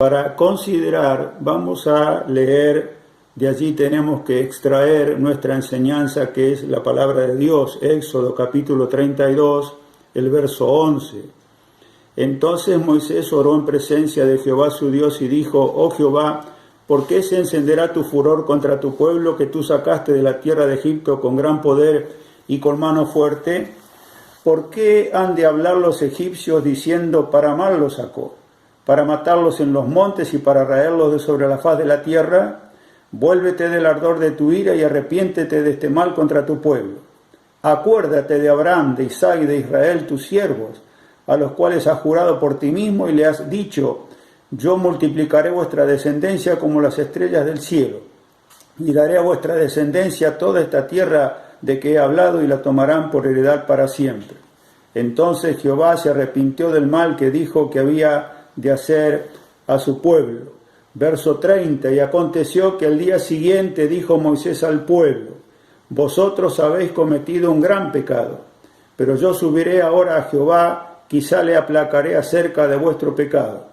Para considerar, vamos a leer, de allí tenemos que extraer nuestra enseñanza, que es la palabra de Dios, Éxodo capítulo 32, el verso 11. Entonces Moisés oró en presencia de Jehová su Dios y dijo: Oh Jehová, ¿por qué se encenderá tu furor contra tu pueblo que tú sacaste de la tierra de Egipto con gran poder y con mano fuerte? ¿Por qué han de hablar los egipcios diciendo: para mal los sacó, para matarlos en los montes y para raerlos de sobre la faz de la tierra? Vuélvete del ardor de tu ira y arrepiéntete de este mal contra tu pueblo. Acuérdate de Abraham, de Isaac y de Israel, tus siervos, a los cuales has jurado por ti mismo y le has dicho: yo multiplicaré vuestra descendencia como las estrellas del cielo, y daré a vuestra descendencia toda esta tierra de que he hablado, y la tomarán por heredad para siempre. Entonces Jehová se arrepintió del mal que dijo que había de hacer a su pueblo. Verso 30, y aconteció que al día siguiente dijo Moisés al pueblo: vosotros habéis cometido un gran pecado, pero yo subiré ahora a Jehová, quizá le aplacaré acerca de vuestro pecado.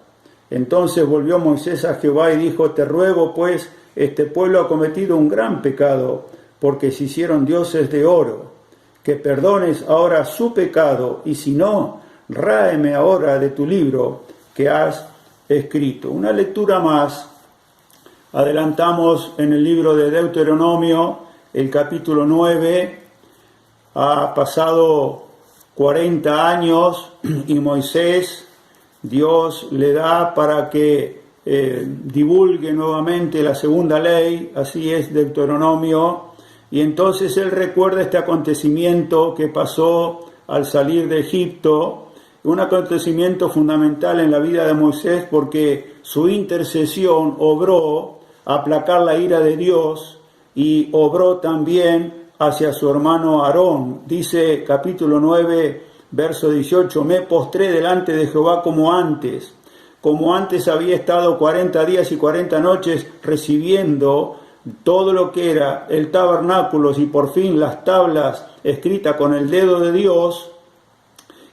Entonces volvió Moisés a Jehová y dijo: te ruego pues, este pueblo ha cometido un gran pecado, porque se hicieron dioses de oro, que perdones ahora su pecado, y si no, ráeme ahora de tu libro que has escrito. Una lectura más. Adelantamos en el libro de Deuteronomio, el capítulo 9. Ha pasado 40 años y Moisés, Dios le da para que divulgue nuevamente la segunda ley, así es Deuteronomio, y entonces él recuerda este acontecimiento que pasó al salir de Egipto, un acontecimiento fundamental en la vida de Moisés, porque su intercesión obró a aplacar la ira de Dios y obró también hacia su hermano Aarón. Dice capítulo 9, verso 18, me postré delante de Jehová como antes había estado 40 días y 40 noches recibiendo todo lo que era el tabernáculo y por fin las tablas escritas con el dedo de Dios.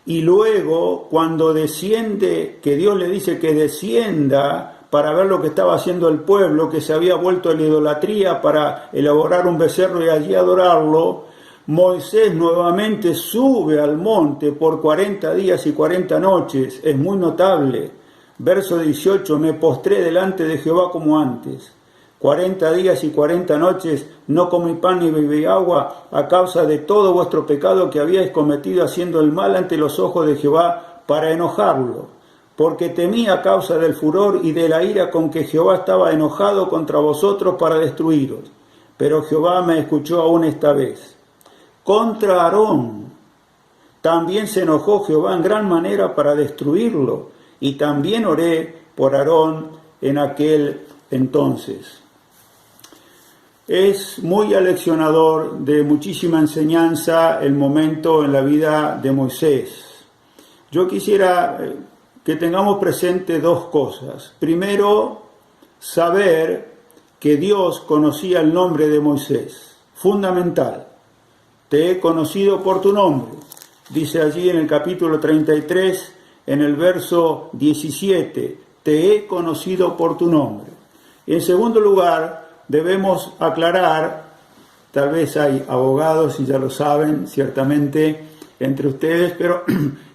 Y luego, cuando desciende, que Dios le dice que descienda para ver lo que estaba haciendo el pueblo, que se había vuelto a la idolatría para elaborar un becerro y allí adorarlo, Moisés nuevamente sube al monte por 40 días y 40 noches. Es muy notable. Verso 18, me postré delante de Jehová como antes. 40 días y 40 noches no comí pan ni bebí agua a causa de todo vuestro pecado que habíais cometido haciendo el mal ante los ojos de Jehová para enojarlo, porque temí a causa del furor y de la ira con que Jehová estaba enojado contra vosotros para destruiros. Pero Jehová me escuchó aún esta vez. Contra Aarón también se enojó Jehová en gran manera para destruirlo, y también oré por Aarón en aquel entonces. Es muy aleccionador, de muchísima enseñanza, el momento en la vida de Moisés. Yo quisiera que tengamos presente dos cosas. Primero, saber que Dios conocía el nombre de Moisés. Fundamental. Te he conocido por tu nombre. Dice allí en el capítulo 33, en el verso 17, te he conocido por tu nombre. Y en segundo lugar, debemos aclarar, tal vez hay abogados y ya lo saben ciertamente entre ustedes, pero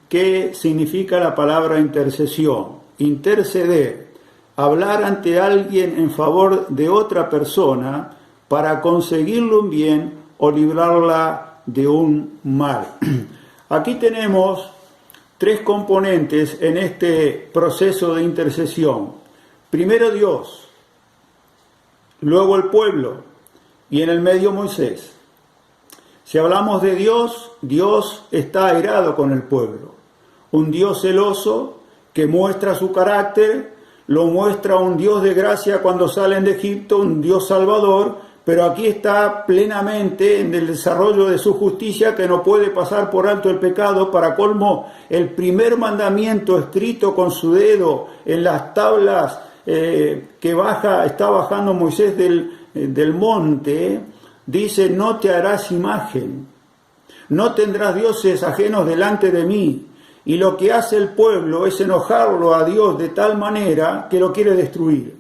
¿qué significa la palabra intercesión? Interceder, hablar ante alguien en favor de otra persona para conseguirle un bien o librarla de un mal. Aquí tenemos tres componentes en este proceso de intercesión. Primero Dios, luego el pueblo y en el medio Moisés. Si hablamos de Dios, Dios está airado con el pueblo. Un Dios celoso que muestra su carácter, lo muestra un Dios de gracia cuando salen de Egipto, un Dios salvador, pero aquí está plenamente en el desarrollo de su justicia, que no puede pasar por alto el pecado. Para colmo, el primer mandamiento escrito con su dedo en las tablas está bajando Moisés del monte, dice: no te harás imagen, no tendrás dioses ajenos delante de mí. y lo que hace el pueblo es enojarlo a Dios de tal manera que lo quiere destruir.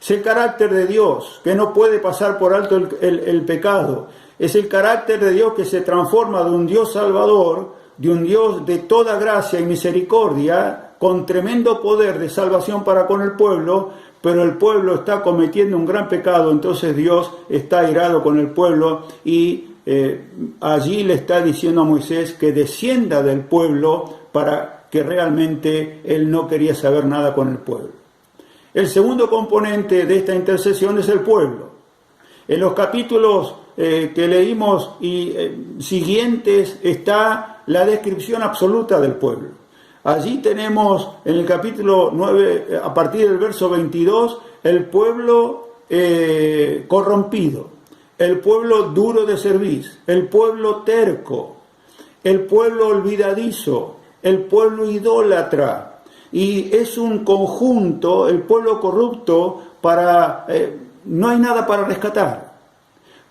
Es el carácter de Dios, que no puede pasar por alto el pecado. Es el carácter de Dios que se transforma de un Dios salvador, de un Dios de toda gracia y misericordia, con tremendo poder de salvación para con el pueblo, pero el pueblo está cometiendo un gran pecado, entonces Dios está airado con el pueblo y allí le está diciendo a Moisés que descienda del pueblo para que realmente él no quería saber nada con el pueblo. El segundo componente de esta intercesión es el pueblo. En los capítulos que leímos y siguientes está la descripción absoluta del pueblo. Allí tenemos en el capítulo 9, a partir del verso 22, el pueblo corrompido, el pueblo duro de cerviz, el pueblo terco, el pueblo olvidadizo, el pueblo idólatra. Y es un conjunto, el pueblo corrupto, no hay nada para rescatar.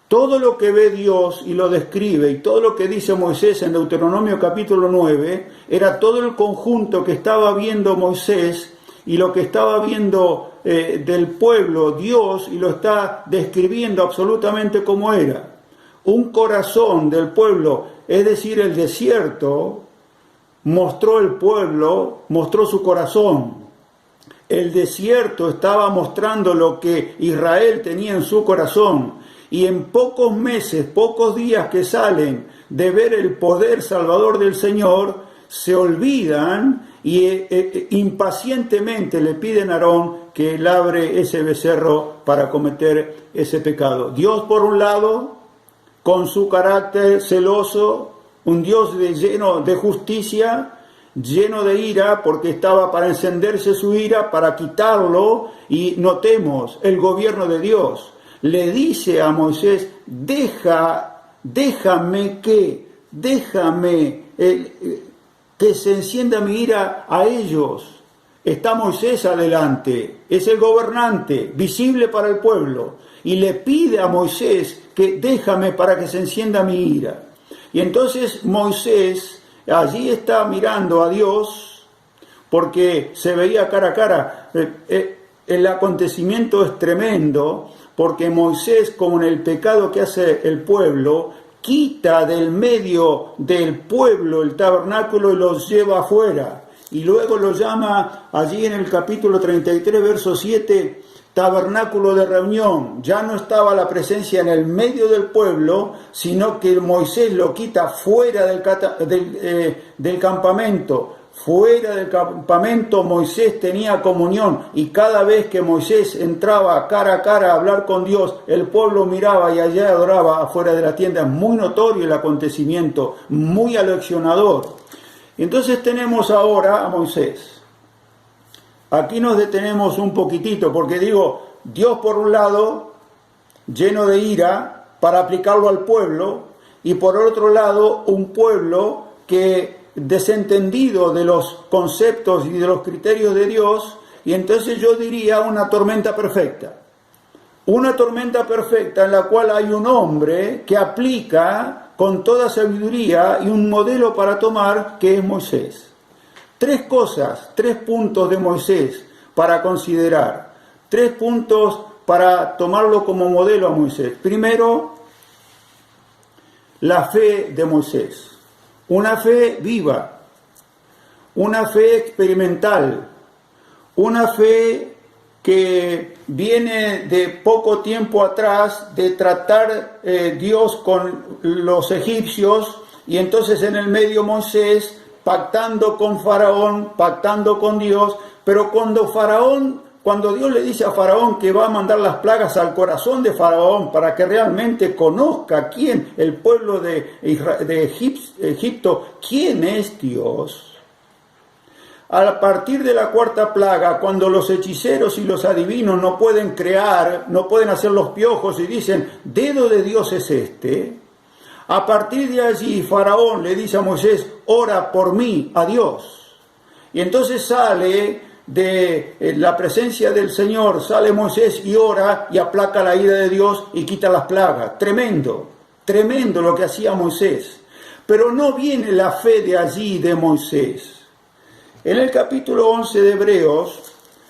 Todo lo que ve Dios y lo describe, y todo lo que dice Moisés en Deuteronomio capítulo 9, era todo el conjunto que estaba viendo Moisés y lo que estaba viendo del pueblo Dios, y lo está describiendo absolutamente como era. Un corazón del pueblo, es decir, el desierto, mostró el pueblo, mostró su corazón. El desierto estaba mostrando lo que Israel tenía en su corazón. Y en pocos meses, pocos días que salen de ver el poder salvador del Señor, se olvidan y impacientemente le piden a Aarón que labre ese becerro para cometer ese pecado. Dios, por un lado, con su carácter celoso, un Dios lleno de justicia, lleno de ira, porque estaba para encenderse su ira, para quitarlo, y notemos el gobierno de Dios. Le dice a Moisés, déjame que se encienda mi ira a ellos. Está Moisés adelante, es el gobernante, visible para el pueblo, y le pide a Moisés que déjame para que se encienda mi ira. Y entonces Moisés allí está mirando a Dios, porque se veía cara a cara. El acontecimiento es tremendo, porque Moisés, como en el pecado que hace el pueblo, quita del medio del pueblo el tabernáculo y los lleva afuera. Y luego lo llama allí en el capítulo 33, verso 7, tabernáculo de reunión. Ya no estaba la presencia en el medio del pueblo, sino que Moisés lo quita fuera del campamento. Fuera del campamento Moisés tenía comunión, y cada vez que Moisés entraba cara a cara a hablar con Dios, el pueblo miraba y allá adoraba afuera de la tienda. Es muy notorio el acontecimiento, muy aleccionador. Entonces tenemos ahora a Moisés. Aquí nos detenemos un poquitito, porque digo, Dios por un lado, lleno de ira, para aplicarlo al pueblo, y por otro lado, un pueblo que desentendido de los conceptos y de los criterios de Dios, y entonces yo diría una tormenta perfecta. Una tormenta perfecta en la cual hay un hombre que aplica con toda sabiduría y un modelo para tomar, que es Moisés. Tres cosas, 3 puntos de Moisés para considerar. 3 puntos para tomarlo como modelo a Moisés. Primero, la fe de Moisés. Una fe viva, una fe experimental, una fe que viene de poco tiempo atrás de tratar Dios con los egipcios, y entonces en el medio Moisés pactando con Faraón, pactando con Dios, pero cuando Dios le dice a Faraón que va a mandar las plagas al corazón de Faraón para que realmente conozca quién, el pueblo de Egipto, quién es Dios. A partir de la 4ª plaga, cuando los hechiceros y los adivinos no pueden crear, no pueden hacer los piojos y dicen, dedo de Dios es este, a partir de allí Faraón le dice a Moisés, ora por mí a Dios. Y entonces sale de la presencia del Señor, sale Moisés y ora y aplaca la ira de Dios y quita las plagas. Tremendo, tremendo lo que hacía Moisés. Pero no viene la fe de allí, de Moisés. En el capítulo 11 de Hebreos,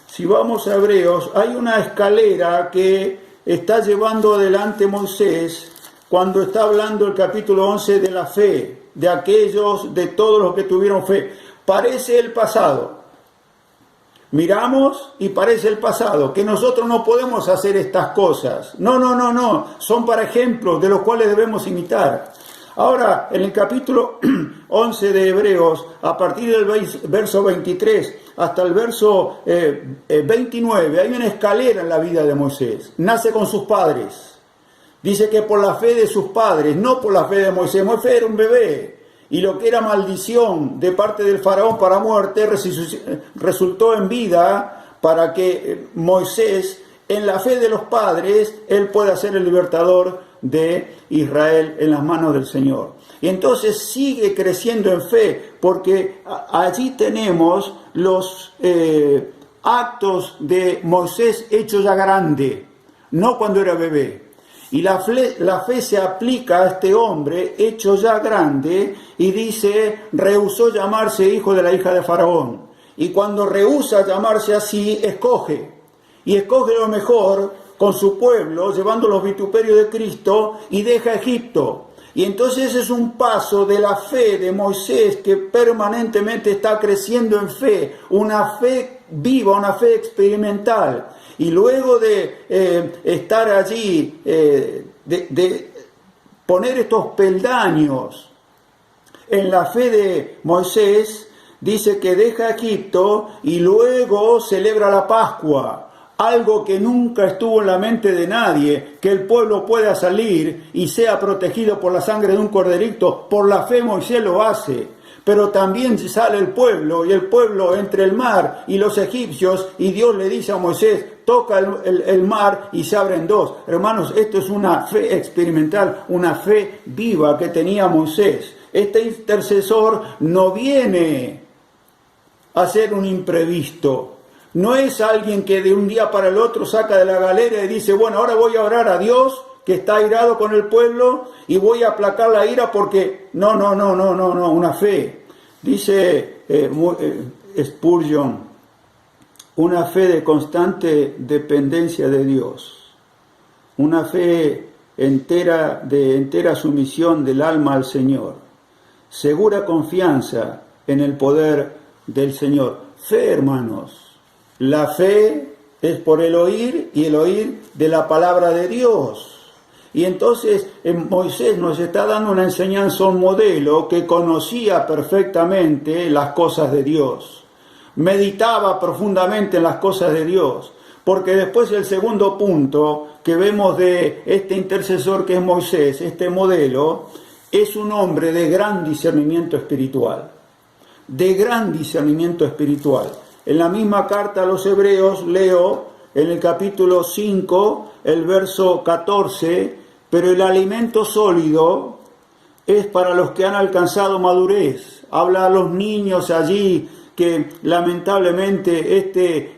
si vamos a Hebreos, hay una escalera que está llevando adelante Moisés cuando está hablando el capítulo 11 de la fe, de aquellos, de todos los que tuvieron fe. Parece el pasado. Miramos y parece el pasado, que nosotros no podemos hacer estas cosas. No, son para ejemplos de los cuales debemos imitar. Ahora, en el capítulo 11 de Hebreos, a partir del verso 23 hasta el verso 29, hay una escalera en la vida de Moisés. Nace con sus padres. Dice que por la fe de sus padres, no por la fe de Moisés. Moisés era un bebé. Y lo que era maldición de parte del faraón para muerte resultó en vida para que Moisés, en la fe de los padres, él pueda ser el libertador de Israel en las manos del Señor. Y entonces sigue creciendo en fe, porque allí tenemos los actos de Moisés hechos ya grande, no cuando era bebé. Y la fe se aplica a este hombre hecho ya grande y dice, rehusó llamarse hijo de la hija de Faraón. Y cuando rehúsa llamarse así, escoge. Y escoge lo mejor con su pueblo, llevando los vituperios de Cristo, y deja Egipto. Y entonces es un paso de la fe de Moisés que permanentemente está creciendo en fe, una fe viva, una fe experimental. Y luego de estar allí, de poner estos peldaños en la fe de Moisés, dice que deja Egipto y luego celebra la Pascua. Algo que nunca estuvo en la mente de nadie, que el pueblo pueda salir y sea protegido por la sangre de un corderito. Por la fe Moisés lo hace. Pero también sale el pueblo, y el pueblo entre el mar y los egipcios, y Dios le dice a Moisés, toca el mar y se abren dos. Hermanos, esto es una fe experimental, una fe viva que tenía Moisés. Este intercesor no viene a ser un imprevisto. No es alguien que de un día para el otro saca de la galera y dice, bueno, ahora voy a orar a Dios, que está airado con el pueblo, y voy a aplacar la ira porque... No, una fe. Dice Spurgeon, una fe de constante dependencia de Dios, una fe de entera sumisión del alma al Señor, segura confianza en el poder del Señor. Fe, hermanos, la fe es por el oír, y el oír de la palabra de Dios. Y entonces Moisés nos está dando una enseñanza, un modelo que conocía perfectamente las cosas de Dios. Meditaba profundamente en las cosas de Dios. Porque después el segundo punto que vemos de este intercesor que es Moisés, este modelo, es un hombre de gran discernimiento espiritual. De gran discernimiento espiritual. En la misma carta a los Hebreos leo en el capítulo 5, el verso 14, pero el alimento sólido es para los que han alcanzado madurez. Habla a los niños allí que lamentablemente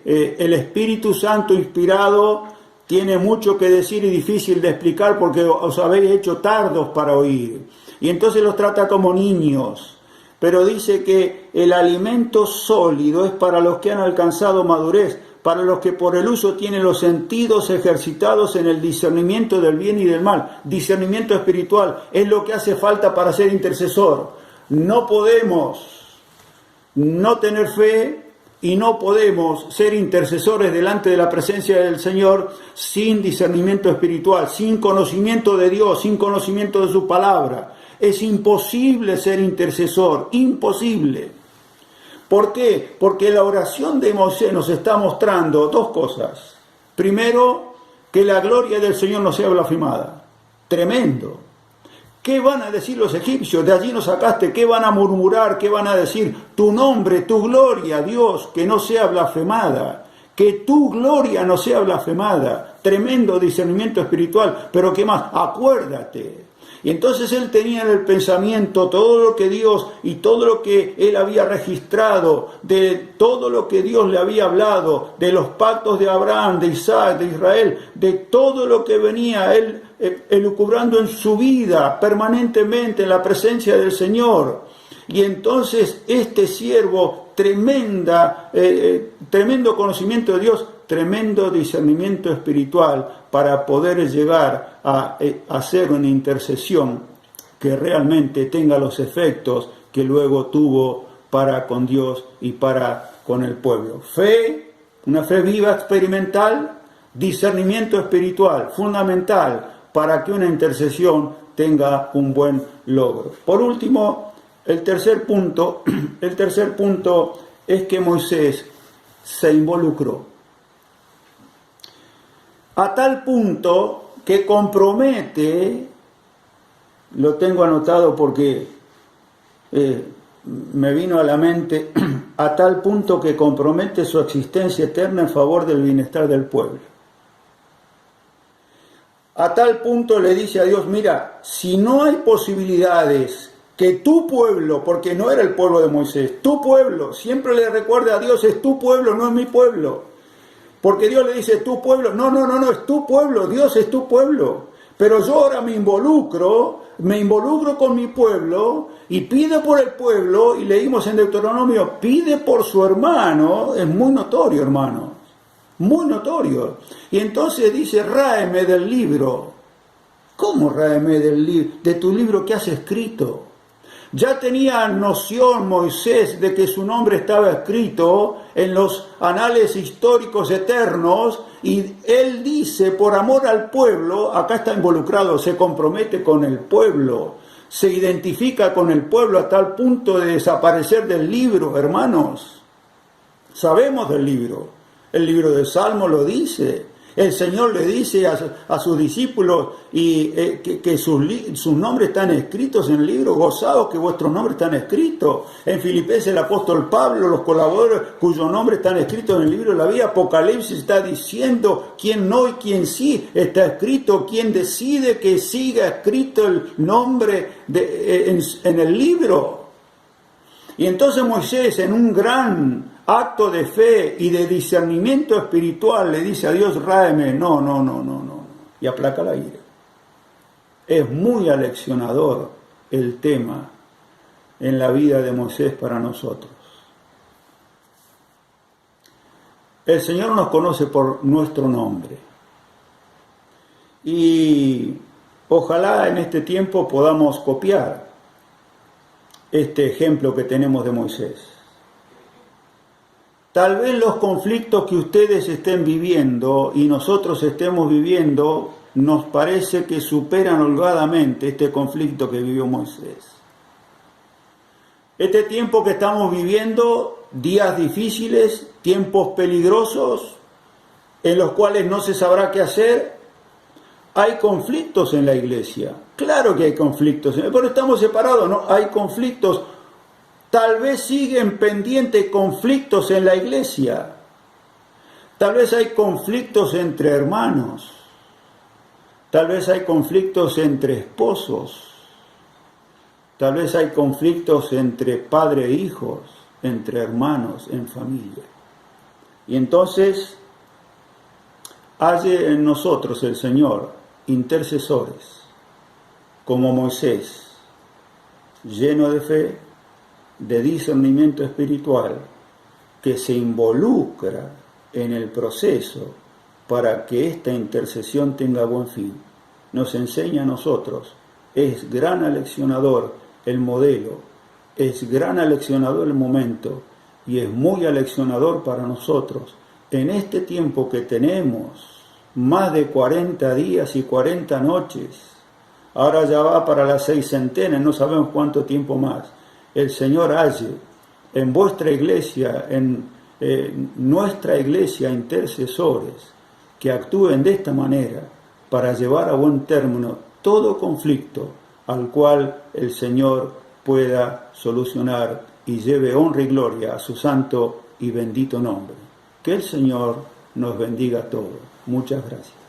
el Espíritu Santo inspirado tiene mucho que decir y difícil de explicar porque os habéis hecho tardos para oír. Y entonces los trata como niños. Pero dice que el alimento sólido es para los que han alcanzado madurez, para los que por el uso tienen los sentidos ejercitados en el discernimiento del bien y del mal. Discernimiento espiritual es lo que hace falta para ser intercesor. No podemos no tener fe y no podemos ser intercesores delante de la presencia del Señor sin discernimiento espiritual, sin conocimiento de Dios, sin conocimiento de su palabra. Es imposible ser intercesor, imposible. ¿Por qué? Porque la oración de Moisés nos está mostrando dos cosas. Primero, que la gloria del Señor no sea blasfemada. Tremendo. ¿Qué van a decir los egipcios? De allí nos sacaste. ¿Qué van a murmurar? ¿Qué van a decir? Tu nombre, tu gloria, Dios, que no sea blasfemada. Que tu gloria no sea blasfemada. Tremendo discernimiento espiritual. Pero ¿qué más? Acuérdate. Y entonces él tenía en el pensamiento todo lo que Dios y todo lo que él había registrado, de todo lo que Dios le había hablado, de los pactos de Abraham, de Isaac, de Israel, de todo lo que venía él elucubrando en su vida permanentemente en la presencia del Señor. Y entonces este siervo, tremendo conocimiento de Dios, tremendo discernimiento espiritual para poder llegar a hacer una intercesión que realmente tenga los efectos que luego tuvo para con Dios y para con el pueblo. Fe, una fe viva, experimental, discernimiento espiritual, fundamental para que una intercesión tenga un buen logro. Por último, el tercer punto es que Moisés se involucró. A tal punto que compromete, lo tengo anotado porque me vino a la mente, a tal punto que compromete su existencia eterna en favor del bienestar del pueblo. A tal punto le dice a Dios, mira, si no hay posibilidades que tu pueblo, porque no era el pueblo de Moisés, tu pueblo, siempre le recuerda a Dios, es tu pueblo, no es mi pueblo. Porque Dios le dice, tu pueblo, no, es tu pueblo, Dios es tu pueblo. Pero yo ahora me involucro con mi pueblo y pido por el pueblo, y leímos en Deuteronomio, pide por su hermano, es muy notorio, hermanos, muy notorio. Y entonces dice, ráeme del libro. ¿Cómo ráeme de tu libro que has escrito? Ya tenía noción Moisés de que su nombre estaba escrito en los anales históricos eternos, y él dice, por amor al pueblo, acá está involucrado, se compromete con el pueblo, se identifica con el pueblo a tal punto de desaparecer del libro, hermanos. Sabemos del libro, el libro de Salmo lo dice. El Señor le dice a sus discípulos que sus nombres están escritos en el libro, gozaos que vuestros nombres están escritos. En Filipenses el apóstol Pablo, los colaboradores cuyos nombres están escritos en el libro de la vida. Apocalipsis está diciendo quién no y quién sí está escrito, quién decide que siga escrito el nombre en el libro. Y entonces Moisés, en un gran acto de fe y de discernimiento espiritual, le dice a Dios, ráeme, no, y aplaca la ira. Es muy aleccionador el tema en la vida de Moisés para nosotros. El Señor nos conoce por nuestro nombre. Y ojalá en este tiempo podamos copiar este ejemplo que tenemos de Moisés. Tal vez los conflictos que ustedes estén viviendo y nosotros estemos viviendo, nos parece que superan holgadamente este conflicto que vivió Moisés. Este tiempo que estamos viviendo, días difíciles, tiempos peligrosos, en los cuales no se sabrá qué hacer, hay conflictos en la iglesia. Claro que hay conflictos, pero estamos separados, ¿no? Hay conflictos. Tal vez siguen pendientes conflictos en la iglesia. Tal vez hay conflictos entre hermanos. Tal vez hay conflictos entre esposos. Tal vez hay conflictos entre padre e hijos, entre hermanos, en familia. Y entonces, halle en nosotros el Señor intercesores, como Moisés, lleno de fe, de discernimiento espiritual, que se involucra en el proceso para que esta intercesión tenga buen fin. Nos enseña a nosotros, es gran aleccionador el modelo, es gran aleccionador el momento, y es muy aleccionador para nosotros en este tiempo que tenemos, más de 40 días y 40 noches, ahora ya va para las 600, no sabemos cuánto tiempo más. El Señor halle en vuestra iglesia, en nuestra iglesia, intercesores que actúen de esta manera para llevar a buen término todo conflicto al cual el Señor pueda solucionar y lleve honra y gloria a su santo y bendito nombre. Que el Señor nos bendiga a todos. Muchas gracias.